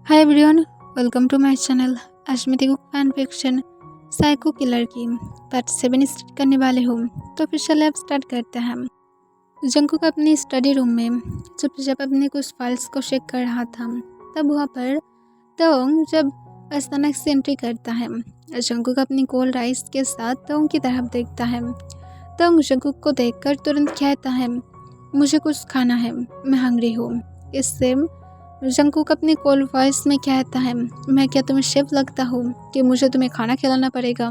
Hi everyone, welcome to my channel. आज मैं देखो फैन फिक्शन साइको किलर की पार्ट 7 स्टार्ट करने वाले हूँ। तो फिर चलिए अब स्टार्ट करते हैं। जंकुक अपनी स्टडी रूम में चुपचाप अपने कुछ फाइल्स को चेक कर रहा था। तब वहाँ पर तोंग जब अचानक से एंट्री करता है। जंकुक अपनी कोल्ड राइस के साथ तोंग की तरफ देखता है। तोंग जंकुक को देखकर तुरंत कहता है, मुझे कुछ खाना है, मैं हंग्री हूँ। इससे जंकुक अपनी कोल्ड वॉइस में कहता है, मैं क्या तुम्हें शेफ लगता हूँ कि मुझे तुम्हें खाना खिलाना पड़ेगा?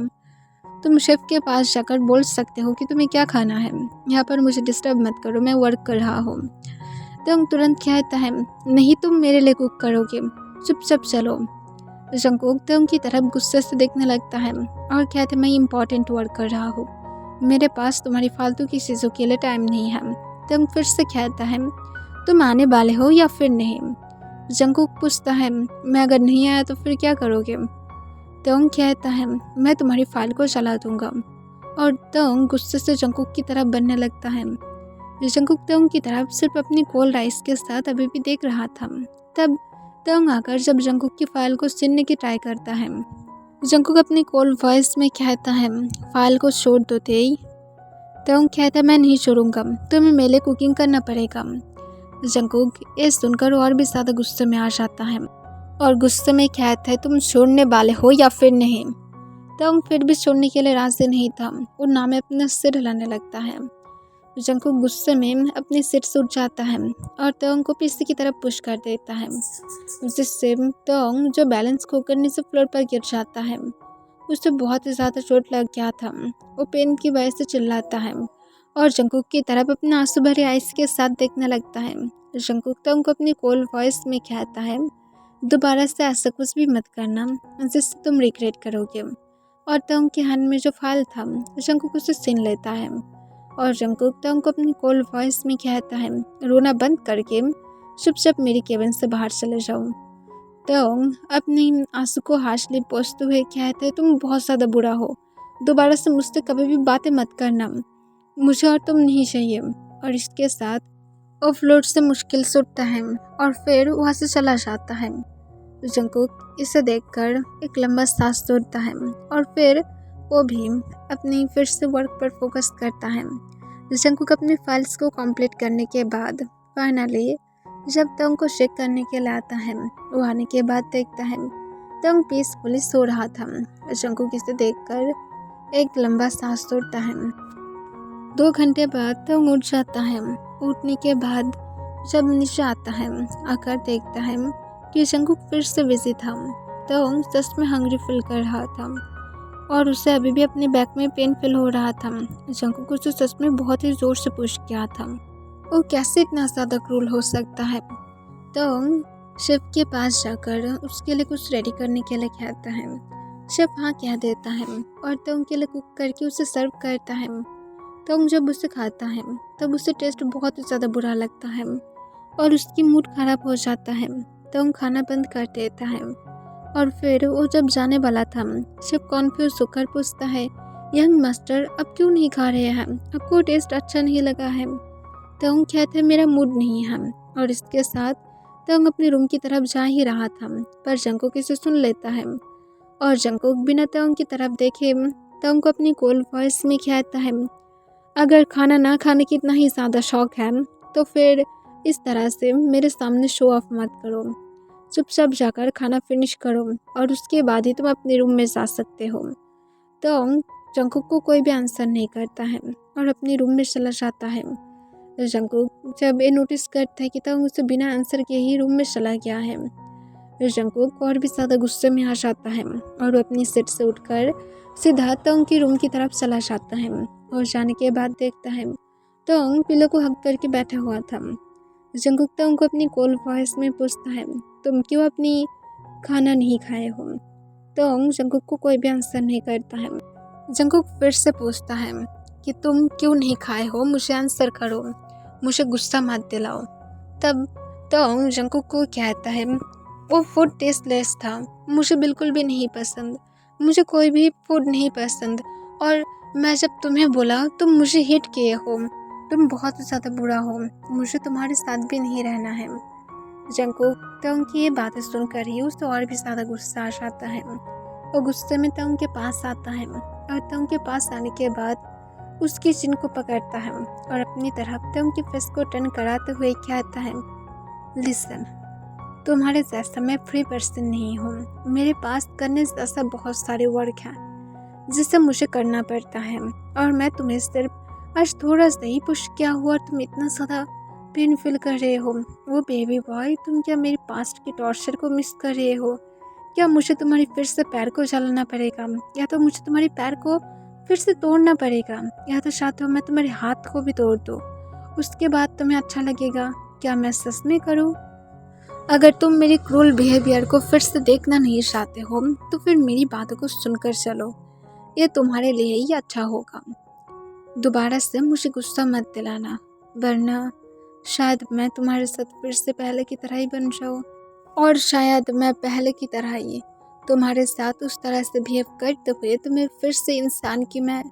तुम शेफ के पास जाकर बोल सकते हो कि तुम्हें क्या खाना है। यहाँ पर मुझे डिस्टर्ब मत करो, मैं वर्क कर रहा हूँ। तंग तुरंत कहता है, नहीं तुम मेरे लिए कुक करोगे, चुपचाप चलो। जंकुक तंग की तरफ गुस्से से देखने लगता है और कहता है, मैं इम्पोर्टेंट वर्क कर रहा हूँ, मेरे पास तुम्हारी फालतू की चीज़ों के लिए टाइम नहीं है। तंग फिर से कहता है, तुम आने वाले हो या फिर नहीं? जंकुक पूछता है, मैं अगर नहीं आया तो फिर क्या करोगे? तोंग कहता है, मैं तुम्हारी फाइल को चला दूंगा। और तोंग गुस्से से जंकुक की तरफ बढ़ने लगता है। जंकुक तोंग की तरफ सिर्फ अपनी कोल्ड राइस के साथ अभी भी देख रहा था। तब तोंग आकर जब जंकुक की फाइल को छीनने की ट्राई करता है। जंकुक अपनी कोल्ड वॉइस में कहता है, फाइल को छोड़ दो तेई। तोंग कहता है, मैं नहीं छोड़ूंगा, तुम्हें मेरे लिए कुकिंग करना पड़ेगा। जंकुक ये सुनकर और भी ज़्यादा गुस्से में आ जाता है और गुस्से में कहता है, तुम छोड़ने वाले हो या फिर नहीं? तोंग फिर भी छोड़ने के लिए राजी नहीं था और ना में अपना सिर हिलाने लगता है। जंकुक गुस्से में अपनी सीट से उठ जाता है और तोंग को पीछे की तरफ पुश कर देता है, जिससे तोंग जो बैलेंस खोकर नीचे फ्लोर पर गिर जाता है। उसे बहुत ही ज़्यादा चोट लग गया था। वो पेन की वजह से चिल्लाता है और जंकुक की तरफ अपने आंसू भरे आइस के साथ देखने लगता है। जंकुक तोंग को अपनी कोल्ड वॉइस में कहता है, दोबारा से ऐसा कुछ भी मत करना जिससे तुम रिग्रेट करोगे। और तोंग के हाथ में जो फाइल था, जंकुक उसे छीन लेता है और जंकुक तोंग को अपनी कोल्ड वॉइस में कहता है, रोना बंद करके चुपचाप मेरी केबिन से बाहर चले जाओ। तोंग अपनी आंसू को हाशली पोंछते हुए कहते हैं, तुम बहुत ज़्यादा बुरा हो, दोबारा से मुझसे कभी भी बातें मत करना, मुझे और तुम नहीं चाहिए। और इसके साथ वो फ्लोर से मुश्किल से उठता है और फिर वहाँ से चला जाता है। जंकुक इसे देखकर एक लंबा सांस छोड़ता है और फिर वो भी अपनी फिर से वर्क पर फोकस करता है। जंकुक अपनी फाइल्स को कंप्लीट करने के बाद फाइनली जब तोंग को चेक करने के लिए आता है, वो आने के बाद देखता है तोंग पीसफुली सो रहा था। जंकुक इसे देखकर एक लंबा सांस छोड़ता है। 2 घंटे बाद तोंग उठ जाता है। उठने के बाद जब नीचे आता है, आकर देखता है कि जंकुक फिर से बिजी था। तोंग सच में हंग्री फील कर रहा था और उसे अभी भी अपने बैक में पेन फील हो रहा था। जंकुक उसे सच में बहुत ही जोर से पुश किया था। वो कैसे इतना ज़्यादा क्रूल हो सकता है? तोंग शेफ के पास जाकर उसके लिए कुछ रेडी करने के लिए कहता है। शेफ हाँ कह देता है और तोंग के लिए कुक करके उसे सर्व करता है। तोंग जब उसे खाता है तब उसे टेस्ट बहुत ही ज़्यादा बुरा लगता है और उसकी मूड खराब हो जाता है। तोंग खाना बंद कर देता है और फिर वो जब जाने वाला था, शेफ कॉन्फ्यूज होकर पूछता है, यंग मास्टर अब क्यों नहीं खा रहे हैं, आपको टेस्ट अच्छा नहीं लगा है? तोंग कहता है, मेरा मूड नहीं है। और इसके साथ तोंग अपने रूम की तरफ जा ही रहा था, पर जंकुक इसे सुन लेता है और जंकुक बिना तोंग की तरफ देखे तोंग को अपनी कोल्ड वॉइस में कहता है, अगर खाना ना खाने की इतना ही ज़्यादा शौक है तो फिर इस तरह से मेरे सामने शो ऑफ मत करो, चुपचाप जाकर खाना फिनिश करो और उसके बाद ही तुम अपने रूम में जा सकते हो। तोंग जंकुक को कोई भी आंसर नहीं करता है और अपने रूम में चला जाता है। जंकुक जब ये नोटिस करता है कि तोंग उसे बिना आंसर के ही रूम में चला गया है, जंकुक और भी ज़्यादा गुस्से में आ जाता है और वो अपनी सीट से उठकर सीधा तोंग की रूम की तरफ चला जाता है और जाने के बाद देखता है तोंग पिलो को हक करके बैठा हुआ था। जंकुक तोंग को अपनी कोल्ड वॉइस में पूछता है, तुम क्यों अपनी खाना नहीं खाए हो? तोंग जंकुक को कोई भी आंसर नहीं करता है। जंकुक फिर से पूछता है कि तुम क्यों नहीं खाए हो, मुझे आंसर करो, मुझे गुस्सा मत दिलाओ। तब तोंग जंकुक को कहता है, वो फूड टेस्टलेस था, मुझे बिल्कुल भी नहीं पसंद, मुझे कोई भी फूड नहीं पसंद और मैं जब तुम्हें बोला तुम मुझे हिट किए हो, तुम बहुत ज़्यादा बुरा हो, मुझे तुम्हारे साथ भी नहीं रहना है। जंकुक तंग की ये बातें सुनकर ही उसे और भी ज़्यादा गुस्सा आ जाता है। वो गुस्से में तंग के पास आता है और तंग के पास आने के बाद उसकी चिन को पकड़ता है और अपनी तरफ तंग की फेस को टर्न कराते हुए कहता है, लिसन, तुम्हारे जैसा मैं फ्री पर्सन नहीं हूँ। मेरे पास करने जैसा बहुत सारे वर्क हैं जिसे मुझे करना पड़ता है और मैं तुम्हें सिर्फ आज थोड़ा सा ही पुश किया हुआ और तुम इतना ज़्यादा पेन फील कर रहे हो। वो बेबी बॉय, तुम क्या मेरी पास्ट की टॉर्चर को मिस कर रहे हो? क्या मुझे तुम्हारी फिर से पैर को जलाना पड़ेगा, या तो मुझे तुम्हारी पैर को फिर से तोड़ना पड़ेगा, या तो चाहते हो मैं तुम्हारे हाथ को भी तोड़ दूँ, उसके बाद तुम्हें अच्छा लगेगा? क्या मैं सच में करूँ? अगर तुम मेरी क्रूल बिहेवियर को फिर से देखना नहीं चाहते हो तो फिर मेरी बातों को सुनकर चलो, ये तुम्हारे लिए ही अच्छा होगा। दोबारा से मुझे गुस्सा मत दिलाना, वरना शायद मैं तुम्हारे साथ फिर से पहले की तरह ही बन जाऊँ, और शायद मैं पहले की तरह ही तुम्हारे साथ उस तरह से बिहेव करते हुए तुम्हें फिर से इंसान की मैं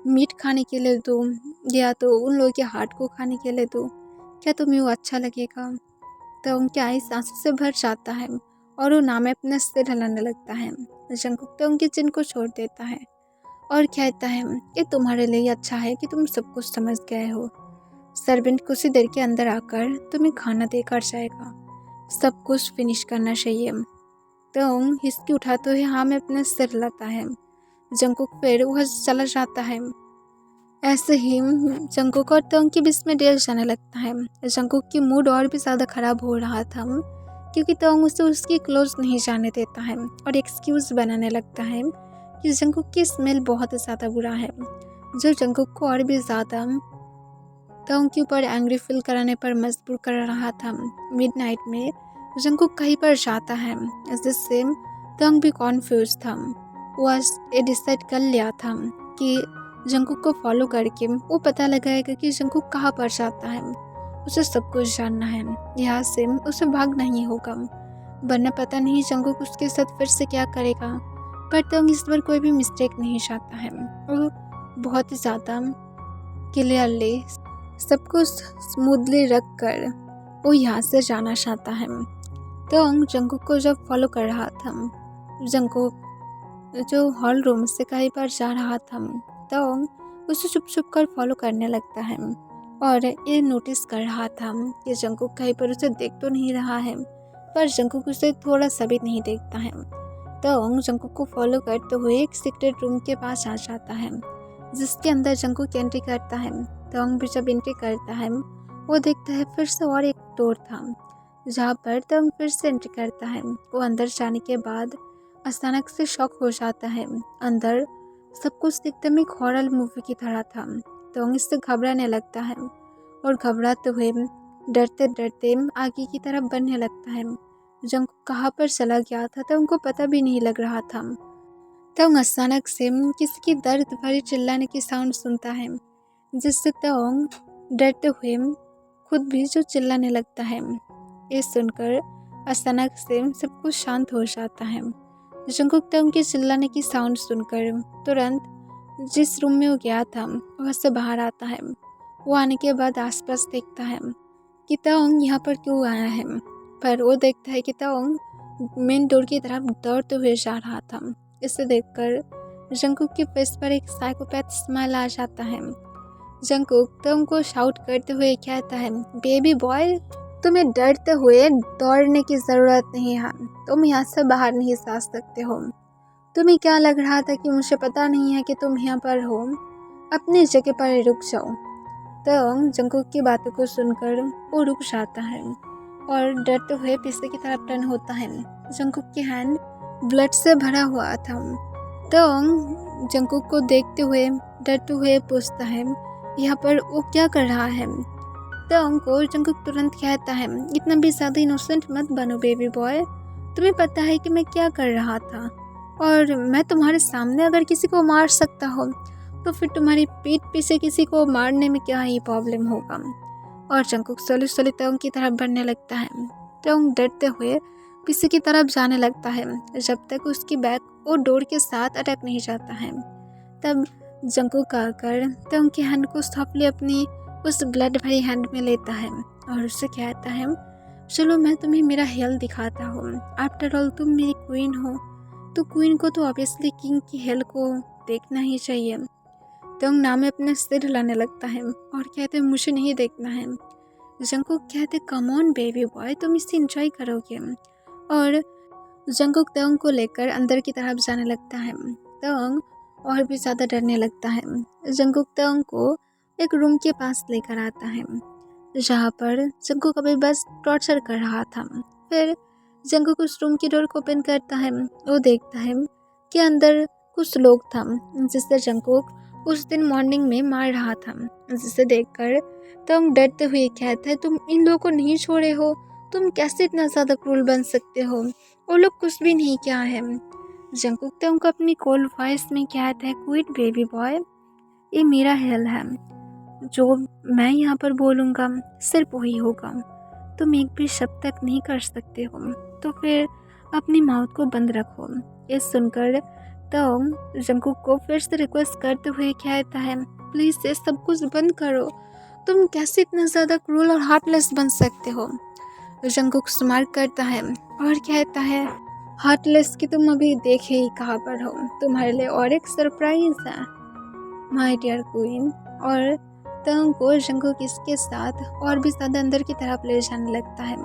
मीट खाने के लिए दूँ, या तो उन लोगों के हार्ट को खाने के लिए दूँ। क्या तुम्हें वो अच्छा लगेगा? तो उनकी आंखें आंसू से भर जाता है और वो नाम अपने सिर हिलाने लगता है। जंकुक तो उनकी चिन को छोड़ देता है और कहता है, ये तुम्हारे लिए अच्छा है कि तुम सब कुछ समझ गए हो। सर्वेंट कुछ ही देर के अंदर आकर तुम्हें खाना देकर जाएगा, सब कुछ फिनिश करना चाहिए। तो हिचकी उठाते हुए हाँ में अपने सिर हिलाता है। जंकुक फिर वह चला जाता है। ऐसे ही जंकुक और तंग के बीच में डेल जाने लगता है। जंकुक की मूड और भी ज़्यादा ख़राब हो रहा था क्योंकि तंग उसे उसकी क्लोज नहीं जाने देता है और एक्सक्यूज़ बनाने लगता है कि जंकुक की स्मेल बहुत ज़्यादा बुरा है, जो जंकुक को और भी ज़्यादा तंग के ऊपर एंग्री फील कराने पर मजबूर कर रहा था। मिडनाइट में जंकुक कहीं पर जाता है जिससे तंग भी कॉन्फ्यूज था। वह ये डिसाइड कर लिया था कि जंकुक को फॉलो करके वो पता लगाएगा कि जंकुक कहाँ पर जाता है। उसे सब कुछ जानना है, यहाँ से उसे भाग नहीं होगा, वरना पता नहीं जंकुक उसके साथ फिर से क्या करेगा। पर तंग इस बार कोई भी मिस्टेक नहीं चाहता है। वो बहुत ही ज़्यादा क्लियरली सब कुछ स्मूथली रख कर वो यहाँ से जाना चाहता है। तंग जंकुक को जब फॉलो कर रहा था, जंकुक जो हॉल रूम से कहीं पर जा रहा था, तो उसे छुप छुप कर फॉलो करने लगता है और ये नोटिस कर रहा था कि जंकुक कहीं पर उसे देख तो नहीं रहा है, पर जंकुक उसे थोड़ा सा भी नहीं देखता है। तो जंकुक को फॉलो करते हुए एक सीक्रेट रूम के पास आ जाता है, जिसके अंदर जंकुक एंट्री करता है। तो भी जब एंट्री करता है वो देखता है फिर से और एक डोर था, जहाँ पर तंग फिर से एंट्री करता है। वो अंदर जाने के बाद अचानक से शॉक हो जाता है। अंदर सब कुछ एकदम एक हॉरर मूवी की तरह था। तंग इससे घबराने लगता है और घबराते हुए डरते डरते आगे की तरफ बढ़ने लगता है। जंकुक कहाँ पर चला गया था तो उनको पता भी नहीं लग रहा था। तंग अचानक से किसी की दर्द भरी चिल्लाने की साउंड सुनता है, जिससे तंग डरते हुए खुद भी जो चिल्लाने लगता है। ये सुनकर अचानक से सब कुछ शांत हो जाता है। जंकुक तंग के चिल्लाने की साउंड सुनकर तुरंत जिस रूम में वो गया था वह से बाहर आता है। वो आने के बाद आसपास देखता है कि तंग यहाँ पर क्यों आया है, पर वो देखता है कि तंग मेन डोर की तरफ दौड़ते हुए जा रहा था। इसे देखकर जंकुक के फेस पर एक साइकोपैथ स्माइल आ जाता है। जंकुक तंग को शाउट करते हुए कहता है, बेबी बॉय, तुम्हें डरते हुए दौड़ने की ज़रूरत नहीं है, तुम यहाँ से बाहर नहीं जा सकते हो। तुम्हें क्या लग रहा था कि मुझे पता नहीं है कि तुम यहाँ पर हो? अपनी जगह पर रुक जाओ। तंग जंकुक की बातों को सुनकर वो रुक जाता है और डरते हुए पीछे की तरफ टर्न होता है। जंकुक की हैंड ब्लड से भरा हुआ था। तंग जंकुक को देखते हुए डरते हुए पूछता है, यहाँ पर वो क्या कर रहा है? तंग को जंकुक तुरंत कहता है, इतना भी ज़्यादा इनोसेंट मत बनो बेबी बॉय, तुम्हें पता है कि मैं क्या कर रहा था, और मैं तुम्हारे सामने अगर किसी को मार सकता हो तो फिर तुम्हारी पीठ पीछे किसी को मारने में क्या ही प्रॉब्लम होगा। और जंकुक स्लोली स्लोली तंग की तरफ बढ़ने लगता है। तंग डरते हुए पीछे की तरफ जाने लगता है जब तक उसकी बैक वो डोर के साथ अटक नहीं जाता है। तब जंकुक आकर तंग की हैंड को सॉफ्टली अपनी उस ब्लड भरी हैंड में लेता है और उससे कहता है, चलो मैं तुम्हें मेरा हेल दिखाता हूँ। आफ्टर ऑल तुम मेरी क्वीन हो, तो क्वीन को तो ऑब्वियसली किंग की हेल को देखना ही चाहिए। तंग नाम में अपने सिर हिलाने लगता है और कहते मुझे नहीं देखना है। जंगकुक कहते कम ऑन बेबी बॉय, तुम इसे एंजॉय करोगे। और जंगकुक तंग को लेकर अंदर की तरफ जाने लगता है। तंग और भी ज़्यादा डरने लगता है। जंगकुक तंग को एक रूम के पास लेकर आता है जहाँ पर जंगकुक अभी बस टॉर्चर कर रहा था। फिर जंगकुक उस रूम की डोर को ओपन करता है। वो देखता है कि अंदर कुछ लोग था जिससे जंगकुक उस दिन मॉर्निंग में मार रहा था। जिसे देखकर तुम डरते हुए कहता है तुम इन लोगों को नहीं छोड़े हो, तुम कैसे इतना ज़्यादा क्रूर बन सकते हो, वो लोग कुछ भी नहीं किया है। जंगकुक तो उनको अपनी कोल्ड वॉइस में कहता है क्विट बेबी बॉय, ये मेरा हेल है, जो मैं यहाँ पर बोलूँगा सिर्फ वही होगा, तुम एक भी शब्द तक नहीं कर सकते हो, तो फिर अपनी माउथ को बंद रखो। ये सुनकर तो जंगकुक को फिर से रिक्वेस्ट करते हुए कहता है प्लीज़ ये सब कुछ बंद करो, तुम कैसे इतना ज़्यादा क्रूल और हार्टलेस बन सकते हो। जंगकुक स्मार्ट करता है और कहता है हार्टलेस की तुम अभी देखे ही कहाँ पर हो, तुम्हारे लिए और एक सरप्राइज है माय डियर क्वीन। और तंग को जंगकुक इसके साथ और भी ज़्यादा अंदर की तरफ ले जाने लगता है।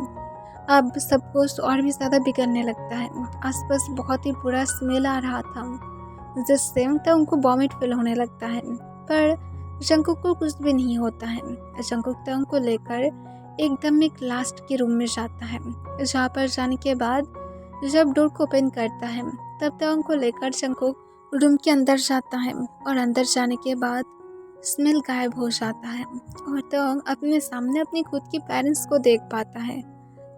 अब सब कुछ और भी ज़्यादा बिगड़ने लगता है। आसपास बहुत ही बुरा स्मेल आ रहा था जिससे तंग को वॉमिट फील होने लगता है, पर जंगकुक को कुछ भी नहीं होता है। जंगकुक तंग को लेकर एकदम एक लास्ट के रूम में जाता है, जहाँ पर जाने के बाद जब डोर को ओपन करता है तब तंग को लेकर जंगकुक रूम के अंदर जाता है और अंदर जाने के बाद स्मेल गायब हो जाता है और तंग अपने सामने अपने खुद के पेरेंट्स को देख पाता है,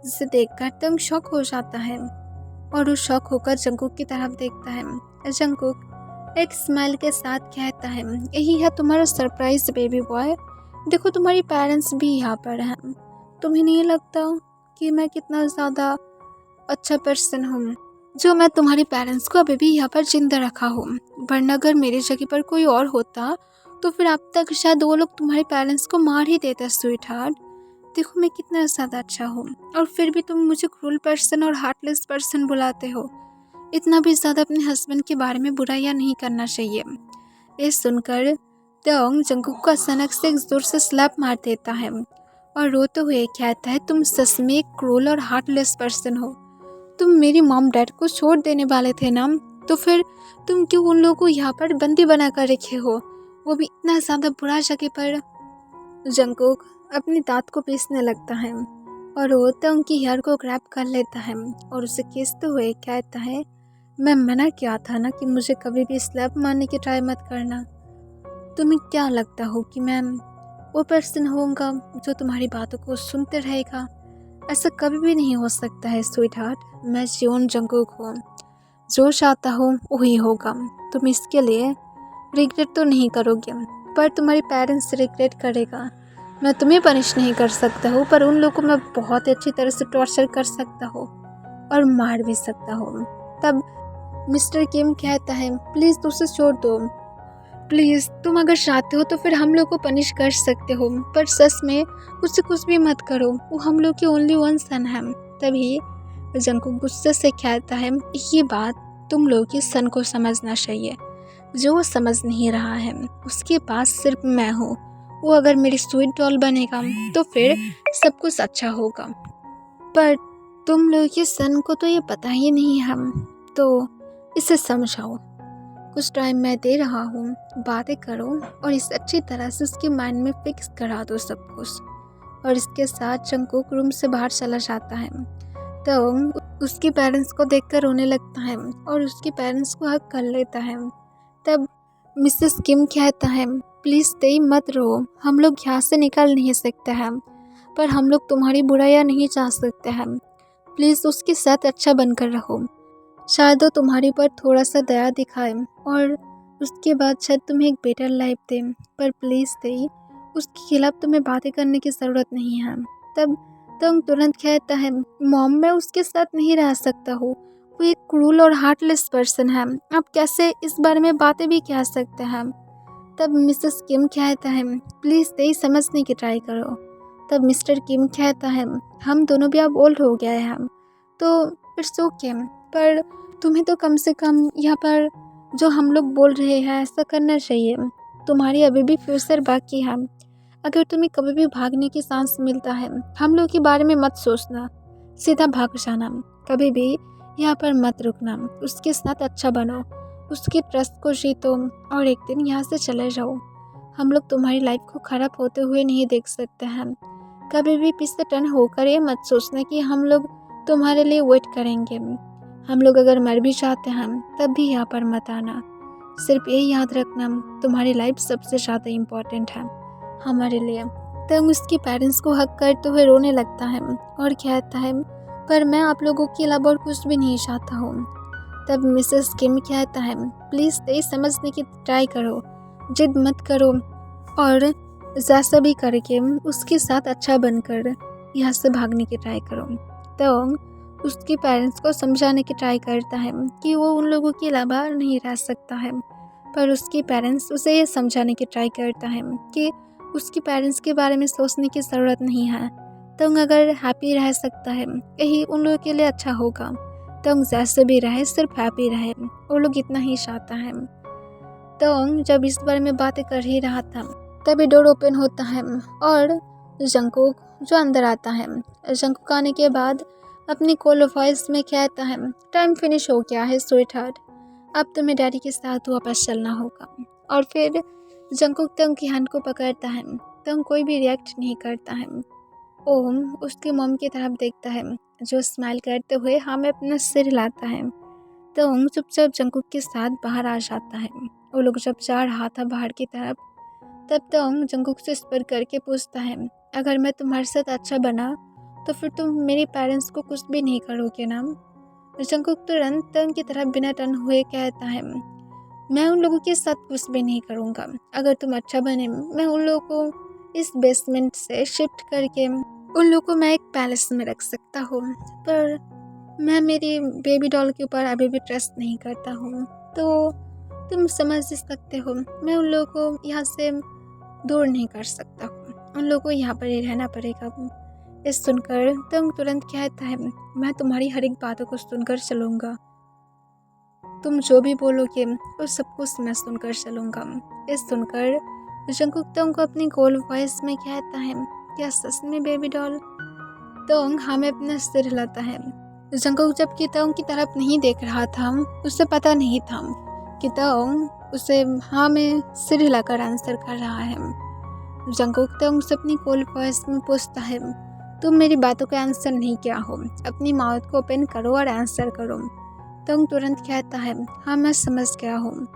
जिसे देखकर तंग शॉक हो जाता है और वो शॉक होकर जंगकुक की तरफ देखता है। जंगकुक एक स्माइल के साथ कहता है यही है तुम्हारा सरप्राइज बेबी बॉय, देखो तुम्हारी पेरेंट्स भी यहाँ पर हैं, तुम्हें नहीं लगता कि मैं कितना ज़्यादा अच्छा पर्सन हूँ जो मैं तुम्हारे पेरेंट्स को अभी भी यहाँ पर जिंदा रखा हूँ, वरना अगर मेरी जगह पर कोई और होता तो फिर अब तक शायद वो लोग तुम्हारे पेरेंट्स को मार ही देता। स्वीट हार्ट, देखो मैं कितना ज़्यादा अच्छा हूँ और फिर भी तुम मुझे क्रूल पर्सन और हार्टलेस पर्सन बुलाते हो। इतना भी ज़्यादा अपने हस्बैंड के बारे में बुराइयाँ नहीं करना चाहिए। ये सुनकर तंग जंगकुक को अचानक से एक जोर से स्लैप मार देता है और रोते हुए कहता है तुम सच में एक क्रूल और हार्टलेस पर्सन हो, तुम मेरी मॉम डैड को छोड़ देने वाले थे ना, तो फिर तुम क्यों उन लोगों को यहाँ पर बंदी बना कर रखे हो, वो भी इतना ज़्यादा बुरा जगह पर। जंगकुक अपनी दांत को पीसने लगता है और वो तंग की हेयर को ग्रैब कर लेता है और उसे खींचते हुए कहता है मैं मना किया था ना कि मुझे कभी भी स्लैप मारने की ट्राई मत करना। तुम्हें क्या लगता हो कि मैं वो पर्सन होऊंगा जो तुम्हारी बातों को सुनते रहेगा? ऐसा कभी भी नहीं हो सकता है स्वीट हार्ट, मैं जियोन जंगकुक हूँ, जो चाहता हूँ वही होगा। तुम इसके लिए रिग्रेट तो नहीं करोगे, पर तुम्हारे पेरेंट्स रिग्रेट करेगा। मैं तुम्हें पनिश नहीं कर सकता हूँ, पर उन लोगों को मैं बहुत अच्छी तरह से टॉर्चर कर सकता हूँ और मार भी सकता हूँ। तब मिस्टर किम कहता है प्लीज़ उसे छोड़ दो, प्लीज़ तुम अगर चाहते हो तो फिर हम लोग को पनिश कर सकते हो, पर सच में उससे कुछ भी मत करो, वो हम लोग की ओनली वन सन है। तभी जंगकुक गुस्से से कहता है ये बात तुम लोग की सन को समझना चाहिए, जो वो समझ नहीं रहा है, उसके पास सिर्फ मैं हूँ, वो अगर मेरी स्वीट डॉल बनेगा तो फिर सब कुछ अच्छा होगा, पर तुम लोग के सन को तो ये पता ही नहीं है, तो इसे समझाओ। कुछ टाइम मैं दे रहा हूँ, बातें करो और इस अच्छी तरह से उसके माइंड में फिक्स करा दो सब कुछ। और इसके साथ जंगकुक रूम से बाहर चला जाता है तो उसके पेरेंट्स को देखकर रोने लगता है और उसके पेरेंट्स को हक कर लेता है। तब मिसेस किम कहता है प्लीज़ तेई मत रो, हम लोग यहाँ से निकल नहीं सकते हैं, पर हम लोग तुम्हारी बुराइयाँ नहीं चाह सकते हैं, प्लीज़ उसके साथ अच्छा बनकर रहो, शायद वो तुम्हारे पर थोड़ा सा दया दिखाए और उसके बाद शायद तुम्हें एक बेटर लाइफ दे, पर प्लीज़ तेई उसके खिलाफ तुम्हें बातें करने की ज़रूरत नहीं है। तब तंग तुरंत कहता है मॉम मैं उसके साथ नहीं रह सकता हूँ, वो एक क्रूल और हार्टलेस पर्सन है, आप कैसे इस बारे में बातें भी कह सकते हैं। तब मिसेस किम कहता है प्लीज़ तेई समझने की ट्राई करो, तब मिस्टर किम कहता है, हम दोनों भी अब ओल्ड हो गए हैं, तो इट्स ओके, पर तुम्हें तो कम से कम यहाँ पर जो हम लोग बोल रहे हैं ऐसा करना चाहिए। तुम्हारी अभी भी फ्यूचर बाकी है। अगर तुम्हें कभी भी भागने की सांस मिलता है, हम लोग के बारे में मत सोचना, सीधा भाग जाना। कभी भी यहाँ पर मत रुकना, उसके साथ अच्छा बनो, उसके ट्रस्ट को जीतो और एक दिन यहाँ से चले जाओ। हम लोग तुम्हारी लाइफ को खराब होते हुए नहीं देख सकते हैं। कभी भी पीछे टर्न होकर ये मत सोचना कि हम लोग तुम्हारे लिए वेट करेंगे। हम लोग अगर मर भी चाहते हैं तब भी यहाँ पर मत आना। सिर्फ यही याद रखना, तुम्हारी लाइफ सबसे ज़्यादा इम्पोर्टेंट है हमारे लिए। तब उसके पेरेंट्स को हक करते हुए रोने लगता है और कहता है, पर मैं आप लोगों के अलावा और कुछ भी नहीं चाहता हूँ। तब मिसेस किम कहता है, प्लीज़ ये समझने की ट्राई करो, जिद मत करो और जैसा भी करके उसके साथ अच्छा बनकर यहाँ से भागने की ट्राई करो। तो उसके पेरेंट्स को समझाने की ट्राई करता है कि वो उन लोगों के अलावा नहीं रह सकता है, पर उसके पेरेंट्स उसे ये समझाने की ट्राई करता है कि उसके पेरेंट्स के बारे में सोचने की ज़रूरत नहीं है। तंग अगर हैप्पी रह सकता है यही उन लोगों के लिए अच्छा होगा। तंग जैसे भी रहे सिर्फ हैप्पी रहे, वो लोग इतना ही चाहता है। तंग जब इस बारे में बातें कर ही रहा था तभी डोर ओपन होता है और जंगकुक जो अंदर आता है। जंगकुक आने के बाद अपनी कोल वॉइस में कहता है, टाइम फिनिश हो गया है स्वीट हार्ट, अब तुम्हें डैडी के साथ वापस चलना होगा। और फिर जंगकुक तंग की हैंड को पकड़ता है। तंग कोई भी रिएक्ट नहीं करता है। ओम उसके मॉम की तरफ देखता है जो स्माइल करते हुए हमें अपना सिर हिलाता है। तंग चुपचाप जंगकुक के साथ बाहर आ जाता है। वो लोग जब जा रहा था बाहर की तरफ तब तंग जंगकुक से स्पर करके पूछता है, अगर मैं तुम्हारे साथ अच्छा बना तो फिर तुम मेरे पेरेंट्स को कुछ भी नहीं करोगे ना? जंगकुक तुरंत तंग की तरफ बिना टर्न हुए कहता है, मैं उन लोगों के साथ कुछ भी नहीं करूँगा। अगर तुम अच्छा बने मैं उन लोगों को इस बेसमेंट से शिफ्ट करके उन लोगों को मैं एक पैलेस में रख सकता हूँ, पर मैं मेरी बेबी डॉल के ऊपर अभी भी ट्रस्ट नहीं करता हूँ। तो तुम समझ सकते हो मैं उन लोगों को यहाँ से दूर नहीं कर सकता हूँ, उन लोगों को यहाँ पर ही रहना पड़ेगा। इस सुनकर तुम तुरंत कहता है, मैं तुम्हारी हर एक बातों को सुनकर चलूँगा, तुम जो भी बोलोगे वो सब कुछ मैं सुनकर चलूँगा। इस सुनकर जंगकुक तंग को अपनी गोल वॉइस में कहता है, क्या सच में बेबी डॉल? तंग हमें अपना सिर हिलाता है। जंगकुक जबकि तंग की तरफ नहीं देख रहा था, उसे पता नहीं था कि तंग उसे हाँ में सिर हिलाकर आंसर कर रहा है। जंगकुक तंग से अपनी कोल वॉइस में पूछता है, तुम मेरी बातों का आंसर नहीं किया हो, अपनी माउथ को ओपन करो और आंसर करो। तंग तुरंत कहता है, हाँ मैं समझ गया हूँ।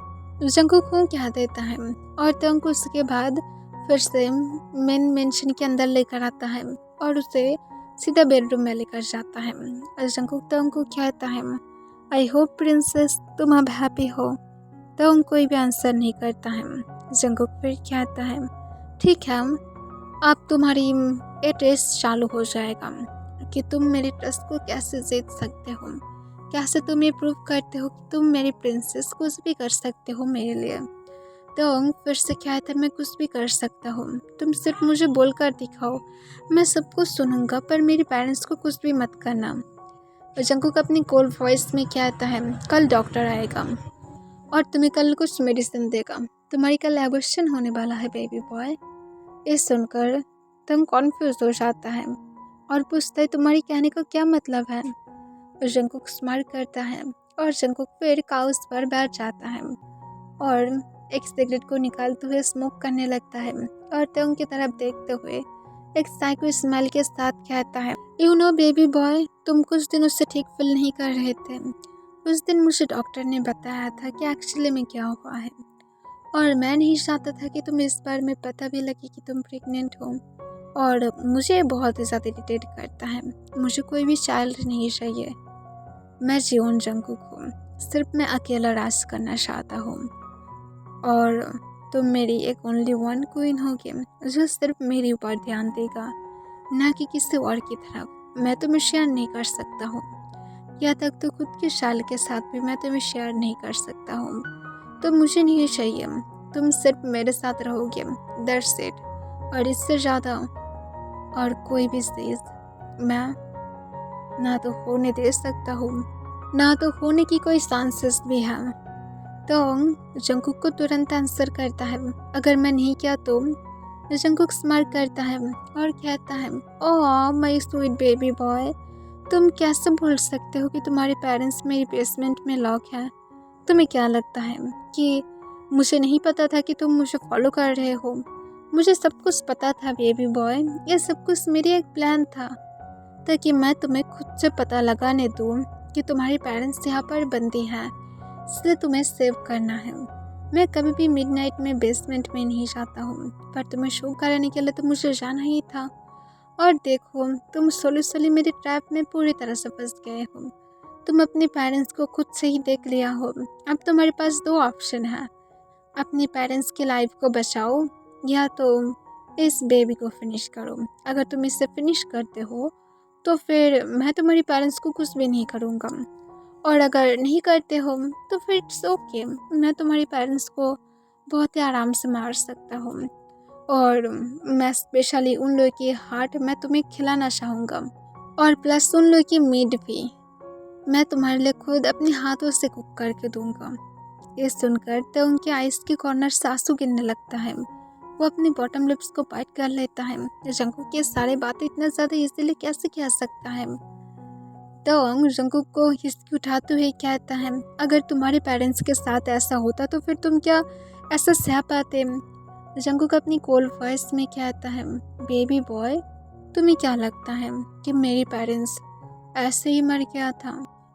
जंगकुक को कह देता है और तंग को उसके बाद फिर से मेन मेंशन के अंदर लेकर आता है और उसे सीधा बेडरूम में लेकर जाता है। और जंगकुक तंग को कहता है, आई होप प्रिंसेस तुम अब हैप्पी हो। तंग कोई भी आंसर नहीं करता है। जंगकुक फिर कहता है, ठीक है, अब तुम्हारी ये टेस्ट चालू हो जाएगा कि तुम मेरे ट्रस्ट को कैसे जीत सकते हो, कैसे तुम ये प्रूव करते हो कि तुम मेरी प्रिंसेस, कुछ भी कर सकते हो मेरे लिए। तो फिर से कहता है, मैं कुछ भी कर सकता हूँ, तुम सिर्फ मुझे बोलकर दिखाओ, मैं सब कुछ सुनूंगा, पर मेरे पेरेंट्स को कुछ भी मत करना। जंगकुक अपनी कोल्ड वॉइस में कहता है, कल डॉक्टर आएगा और तुम्हें कल कुछ मेडिसिन देगा, तुम्हारी कल एबॉर्शन होने वाला है बेबी बॉय। ये सुनकर तुम कॉन्फ्यूज हो जाता है और पूछता है, तुम्हारी कहने का क्या मतलब है? जंगकुक स्माइल करता है और जंगकुक फिर काउच पर बैठ जाता है और एक सिगरेट को निकालते हुए स्मोक करने लगता है और तंग की तरफ देखते हुए एक साइको स्माइल के साथ कहता है, यू नो बेबी बॉय, तुम कुछ दिनों से ठीक फील नहीं कर रहे थे। उस दिन मुझे डॉक्टर ने बताया था कि एक्चुअली में क्या हुआ है और मैं नहीं चाहता था कि तुम इस बार में पता भी लगे कि तुम प्रेग्नेंट हो, और मुझे बहुत ही ज़्यादा इरिटेट करता है। मुझे कोई भी चाइल्ड नहीं चाहिए। मैं जीवन जंगकुक हूँ, सिर्फ मैं अकेला राज करना चाहता हूँ और तुम मेरी एक ओनली वन क्वीन होगी जो सिर्फ मेरे ऊपर ध्यान देगा, ना कि किसी और की तरफ। मैं तुम्हें शेयर नहीं कर सकता हूँ, यहाँ तक तो खुद के शाल के साथ भी मैं तुम्हें शेयर नहीं कर सकता हूँ। तो मुझे नहीं चाहिए, तुम सिर्फ मेरे साथ रहोगे, दैट्स इट। और इससे ज़्यादा और कोई भी चीज़ मैं ना तो होने दे सकता हूँ, ना तो होने की कोई चांसेस भी है। तो जंकुक को तुरंत आंसर करता है, अगर मैं नहीं किया तो। जंकुक स्माइल करता है और कहता है, oh my sweet baby boy, तुम कैसे भूल सकते हो कि तुम्हारे पेरेंट्स मेरी बेसमेंट में लॉक है। तुम्हें क्या लगता है कि मुझे नहीं पता था कि तुम मुझे फॉलो कर रहे हो? मुझे सब कुछ पता था बेबी बॉय, ये सब कुछ मेरी एक प्लान था, ताकि मैं तुम्हें खुद से पता लगाने दूँ कि तुम्हारे पेरेंट्स यहाँ पर बंदी हैं, इसलिए तुम्हें सेव करना है। मैं कभी भी मिडनाइट में बेसमेंट में नहीं जाता हूँ, पर तुम्हें शो कराने के लिए तो मुझे जाना ही था। और देखो, तुम सोली सोली मेरी ट्रैप में पूरी तरह से फंस गए हो। तुम अपने पेरेंट्स को खुद से ही देख लिया हो। अब तुम्हारे पास दो ऑप्शन है, अपने पेरेंट्स की लाइफ को बचाओ या तो इस बेबी को फिनिश करो। अगर तुम इसे फिनिश करते हो तो फिर मैं तुम्हारे पेरेंट्स को कुछ भी नहीं करूँगा, और अगर नहीं करते हो तो फिर इट्स ओके, मैं तुम्हारे पेरेंट्स को बहुत ही आराम से मार सकता हूँ। और मैं स्पेशली उन लोगों की हार्ट मैं तुम्हें खिलाना चाहूँगा, और प्लस उन लोगों की मीट भी मैं तुम्हारे लिए खुद अपने हाथों से कुक करके दूंगा। ये सुनकर तो उनके आइस के कॉर्नर से आंसू गिरने लगता है। वो अपने बॉटम लिप्स को बाइट कर लेता है। जंकुक के सारे बातें इतना ज़्यादा इजीली कैसे कह सकता है? तो जंकुक को हिचकी उठाते हुए कहता है, अगर तुम्हारे पेरेंट्स के साथ ऐसा होता तो फिर तुम क्या ऐसा सह पाते? जंकुक अपनी कोल्ड वॉइस में कहता है, बेबी बॉय, तुम्हें क्या लगता है कि मेरे पेरेंट्स ऐसे ही मर गया था?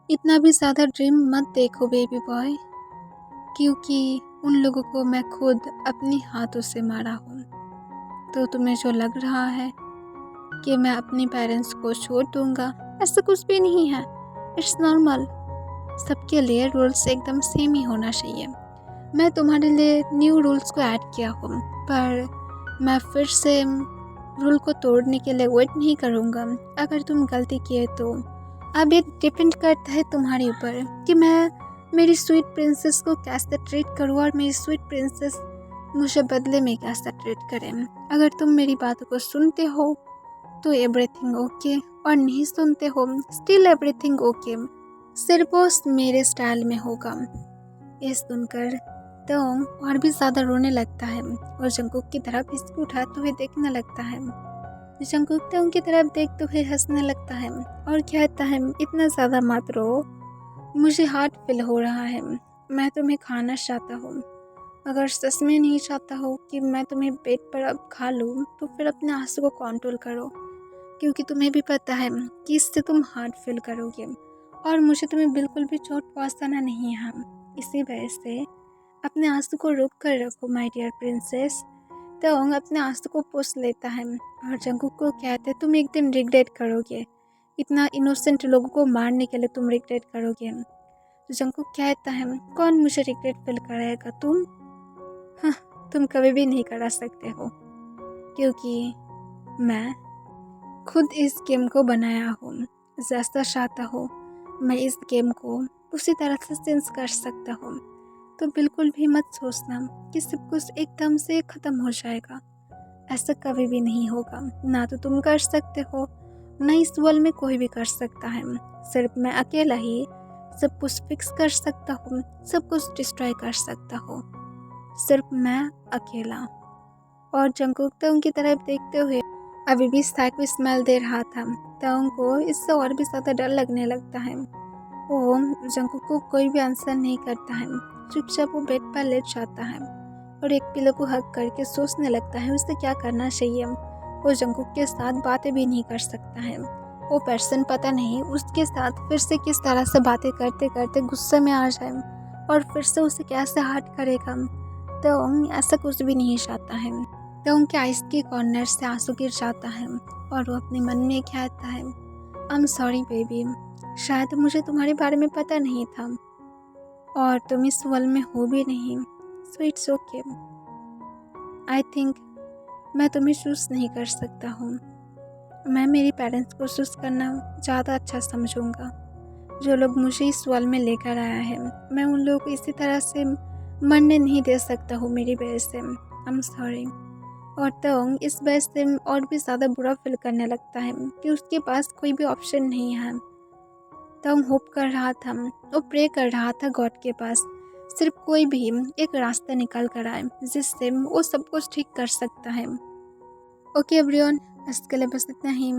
इतना भी ज़्यादा ड्रीम मत देखो बेबी बॉय, क्योंकि उन लोगों को मैं खुद अपने हाथों से मारा हूँ। तो तुम्हें जो लग रहा है कि मैं अपने पेरेंट्स को छोड़ दूँगा, ऐसा कुछ भी नहीं है। It's normal. सबके लिए रूल्स एकदम सेम ही होना चाहिए। मैं तुम्हारे लिए न्यू रूल्स को ऐड किया हूँ, पर मैं फिर से रूल को तोड़ने के लिए वेट नहीं करूँगा। अगर तुम गलती किए तो अब ये डिपेंड करता है तुम्हारे ऊपर कि मैं मेरी स्वीट प्रिंसेस को कैसे ट्रीट करूँ और मेरी स्वीट प्रिंसेस मुझे बदले में कैसे ट्रीट करें। अगर तुम मेरी बातों को सुनते हो तो एवरीथिंग ओके, और नहीं सुनते हो स्टिल एवरीथिंग ओके, सिर्फ वो मेरे स्टाइल में होगा। ये सुनकर तो और भी ज़्यादा रोने लगता है और जंकुक की तरफ हिचकी उठाते हुए देखने लगता है। जंकुक तो उनकी तरफ देखते हुए हंसने लगता है और कहता है, इतना ज़्यादा मत रो, मुझे हार्ट फील हो रहा है, मैं तुम्हें खाना चाहता हूँ। अगर सच में नहीं चाहता हो कि मैं तुम्हें पेट पर अब खा लूँ तो फिर अपने आंसू को कंट्रोल करो, क्योंकि तुम्हें भी पता है कि इससे तुम हार्ट फील करोगे और मुझे तुम्हें बिल्कुल भी चोट पहुँचाना नहीं है। इसी वजह से अपने आंसू को रोक कर रखो माय डियर प्रिंसेस। तो अपने आंसू को पोंछ लेता है और जंकुक को कहते, तुम एक दिन रिग्रेट करोगे, इतना इनोसेंट लोगों को मारने के लिए तुम रिग्रेट करोगे। तो जंकुक कहता है, कौन मुझे रिग्रेट फील कराएगा? तुम? हाँ, तुम कभी भी नहीं करा सकते हो, क्योंकि मैं खुद इस गेम को बनाया हूँ। जैसा चाहता हो मैं इस गेम को उसी तरह से चेंज कर सकता हूँ। तो बिल्कुल भी मत सोचना कि सब कुछ एकदम से ख़त्म हो जाएगा। ऐसा कभी भी नहीं होगा। ना तो तुम कर सकते हो, ना इस वर्ल्ड में कोई भी कर सकता है। सिर्फ मैं अकेला ही सब कुछ फिक्स कर सकता हूँ, सब कुछ डिस्ट्रॉय कर सकता हूँ, सिर्फ मैं अकेला। और जंकुक तो उनकी तरफ देखते हुए अभी भी साई को स्मेल दे रहा था। ताओंग को इससे और भी ज़्यादा डर लगने लगता है। वो जंकुक को कोई भी आंसर नहीं करता है। चुपचाप वो बेड पर लेट जाता है और एक पिलो को हक करके सोचने लगता है उसे क्या करना चाहिए। वो जंकुक के साथ बातें भी नहीं कर सकता है। वो पर्सन पता नहीं उसके साथ फिर से किस तरह से बातें करते करते गुस्से में आ जाए और फिर से उसे कैसे हर्ट करेगा। तो ऐसा कुछ भी नहीं चाहता है। तो उनके आइस के कॉर्नर से आंसू गिर जाता है और वो अपने मन में कहता है, आई एम सॉरी बेबी, शायद मुझे तुम्हारे बारे में पता नहीं था और तुम इस वर्ल्ड में हो भी नहीं, so it's okay. I think मैं तुम्हें चूज़ नहीं कर सकता हूँ। मैं मेरे पेरेंट्स को चूज़ करना ज़्यादा अच्छा समझूंगा। जो लोग मुझे इस वर्ल्ड में लेकर आया है, मैं उन लोगों को इसी तरह से मरने नहीं दे सकता हूँ मेरी वजह से। I am sorry. और तोंग इस वजह से और भी ज़्यादा बुरा फील करने लगता है कि उसके पास कोई भी ऑप्शन नहीं है। तोंग होप कर रहा था, वो प्रे कर रहा था गॉड के पास, सिर्फ कोई भी एक रास्ता निकाल कर आए जिससे वो सब कुछ ठीक कर सकता है। ओके एवरीवन, आज के लिए बस इतना ही।